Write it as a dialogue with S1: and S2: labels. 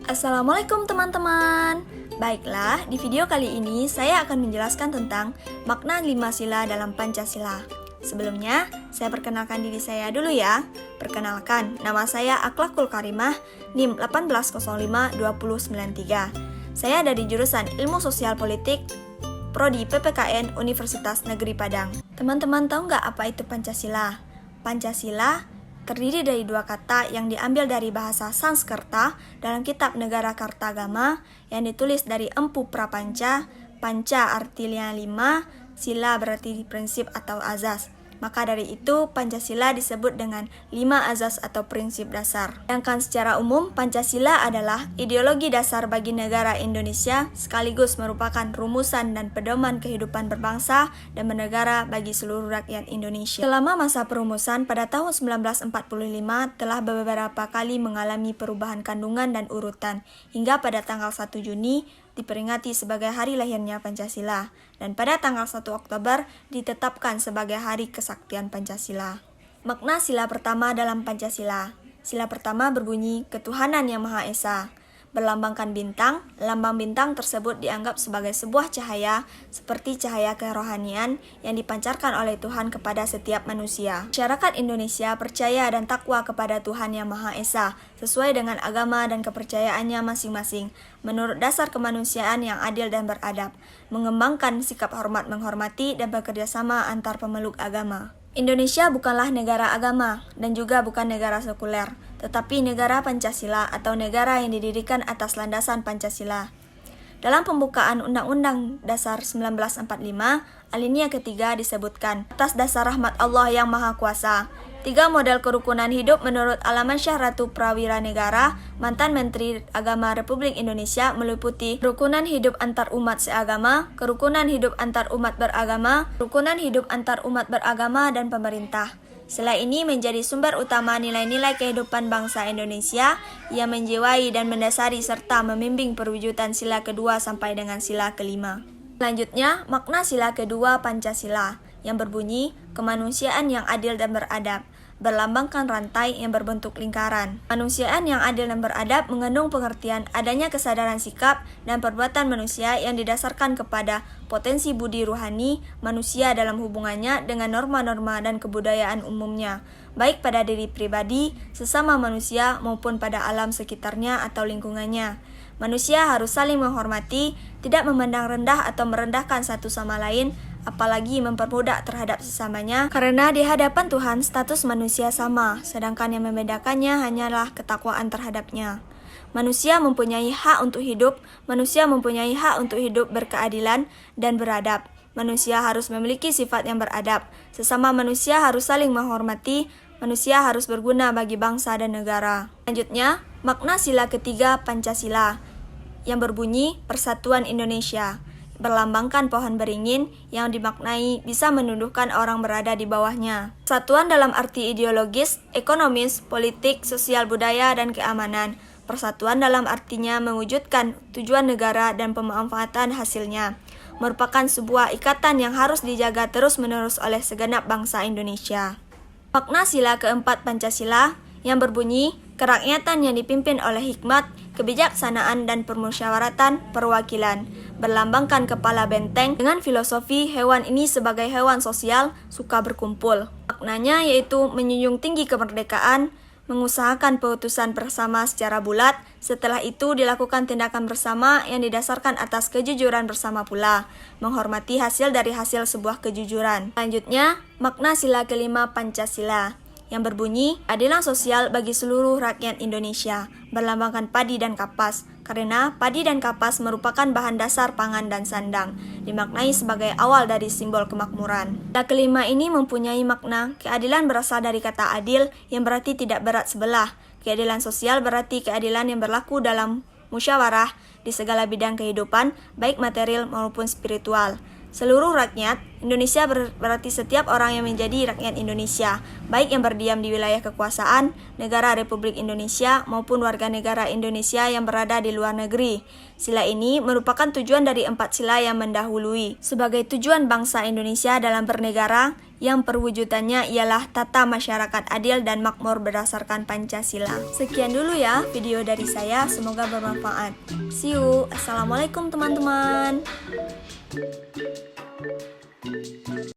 S1: Assalamualaikum teman-teman. Baiklah, di video kali ini saya akan menjelaskan tentang makna 5 sila dalam Pancasila. Sebelumnya, saya perkenalkan diri saya dulu ya. Perkenalkan, nama saya Akhlakul Karimah, NIM 18052093. Saya dari jurusan Ilmu Sosial Politik, Prodi PPKN Universitas Negeri Padang. Teman-teman tahu nggak apa itu Pancasila? Pancasila terdiri dari dua kata yang diambil dari bahasa Sanskerta dalam kitab Negara Kartagama yang ditulis dari Empu Prapanca. Panca artinya 5, sila berarti prinsip atau azas. Maka dari itu Pancasila disebut dengan 5 azas atau prinsip dasar. Sedangkan secara umum Pancasila adalah ideologi dasar bagi negara Indonesia sekaligus merupakan rumusan dan pedoman kehidupan berbangsa dan bernegara bagi seluruh rakyat Indonesia. Selama masa perumusan pada tahun 1945 telah beberapa kali mengalami perubahan kandungan dan urutan hingga pada tanggal 1 Juni diperingati sebagai hari lahirnya Pancasila, dan pada tanggal 1 Oktober ditetapkan sebagai hari kesaktian Pancasila. Makna sila pertama dalam Pancasila. Sila pertama berbunyi ketuhanan yang Maha Esa. Berlambangkan bintang, lambang bintang tersebut dianggap sebagai sebuah cahaya seperti cahaya kerohanian yang dipancarkan oleh Tuhan kepada setiap manusia. Masyarakat Indonesia percaya dan takwa kepada Tuhan yang Maha Esa sesuai dengan agama dan kepercayaannya masing-masing menurut dasar kemanusiaan yang adil dan beradab, mengembangkan sikap hormat menghormati dan bekerja sama antar pemeluk agama. Indonesia bukanlah negara agama dan juga bukan negara sekuler, tetapi negara Pancasila atau negara yang didirikan atas landasan Pancasila. Dalam pembukaan Undang-Undang Dasar 1945, alinea ketiga disebutkan, atas dasar rahmat Allah yang Maha Kuasa. 3 model kerukunan hidup menurut Alamansyah Ratu Prawira Negara, mantan Menteri Agama Republik Indonesia meliputi kerukunan hidup antar umat seagama, kerukunan hidup antar umat beragama, kerukunan hidup antar umat beragama, dan pemerintah. Sila ini menjadi sumber utama nilai-nilai kehidupan bangsa Indonesia yang menjiwai dan mendasari serta membimbing perwujudan sila kedua sampai dengan sila kelima. Selanjutnya, makna sila kedua Pancasila yang berbunyi kemanusiaan yang adil dan beradab, berlambangkan rantai yang berbentuk lingkaran. Kemanusiaan yang adil dan beradab mengandung pengertian adanya kesadaran sikap dan perbuatan manusia yang didasarkan kepada potensi budi ruhani manusia dalam hubungannya dengan norma-norma dan kebudayaan umumnya, baik pada diri pribadi, sesama manusia, maupun pada alam sekitarnya atau lingkungannya. Manusia harus saling menghormati, tidak memandang rendah atau merendahkan satu sama lain, apalagi memperbudak terhadap sesamanya, karena di hadapan Tuhan status manusia sama, sedangkan yang membedakannya hanyalah ketakwaan terhadapnya. Manusia mempunyai hak untuk hidup, manusia mempunyai hak untuk hidup berkeadilan dan beradab. Manusia harus memiliki sifat yang beradab, sesama manusia harus saling menghormati, manusia harus berguna bagi bangsa dan negara. Selanjutnya, makna sila ketiga Pancasila yang berbunyi Persatuan Indonesia. Berlambangkan pohon beringin yang dimaknai bisa menundukkan orang berada di bawahnya. Persatuan dalam arti ideologis, ekonomis, politik, sosial budaya, dan keamanan. Persatuan dalam artinya mewujudkan tujuan negara dan pemanfaatan hasilnya. Merupakan sebuah ikatan yang harus dijaga terus-menerus oleh segenap bangsa Indonesia. Makna sila keempat Pancasila yang berbunyi kerakyatan yang dipimpin oleh hikmat, kebijaksanaan, dan permusyawaratan perwakilan. Berlambangkan kepala benteng dengan filosofi hewan ini sebagai hewan sosial suka berkumpul. Maknanya yaitu menjunjung tinggi kemerdekaan, mengusahakan putusan bersama secara bulat, setelah itu dilakukan tindakan bersama yang didasarkan atas kejujuran bersama pula, menghormati hasil dari hasil sebuah kejujuran. Selanjutnya, makna sila kelima Pancasila yang berbunyi keadilan sosial bagi seluruh rakyat Indonesia, berlambangkan padi dan kapas, karena padi dan kapas merupakan bahan dasar pangan dan sandang, dimaknai sebagai awal dari simbol kemakmuran. Sila kelima ini mempunyai makna keadilan berasal dari kata adil yang berarti tidak berat sebelah. Keadilan sosial berarti keadilan yang berlaku dalam musyawarah di segala bidang kehidupan, baik material maupun spiritual. Seluruh rakyat Indonesia berarti setiap orang yang menjadi rakyat Indonesia, baik yang berdiam di wilayah kekuasaan negara Republik Indonesia maupun warga negara Indonesia yang berada di luar negeri. Sila ini merupakan tujuan dari 4 sila yang mendahului sebagai tujuan bangsa Indonesia dalam bernegara, yang perwujudannya ialah tata masyarakat adil dan makmur berdasarkan Pancasila. Sekian dulu ya video dari saya, semoga bermanfaat. See you. Assalamualaikum teman-teman.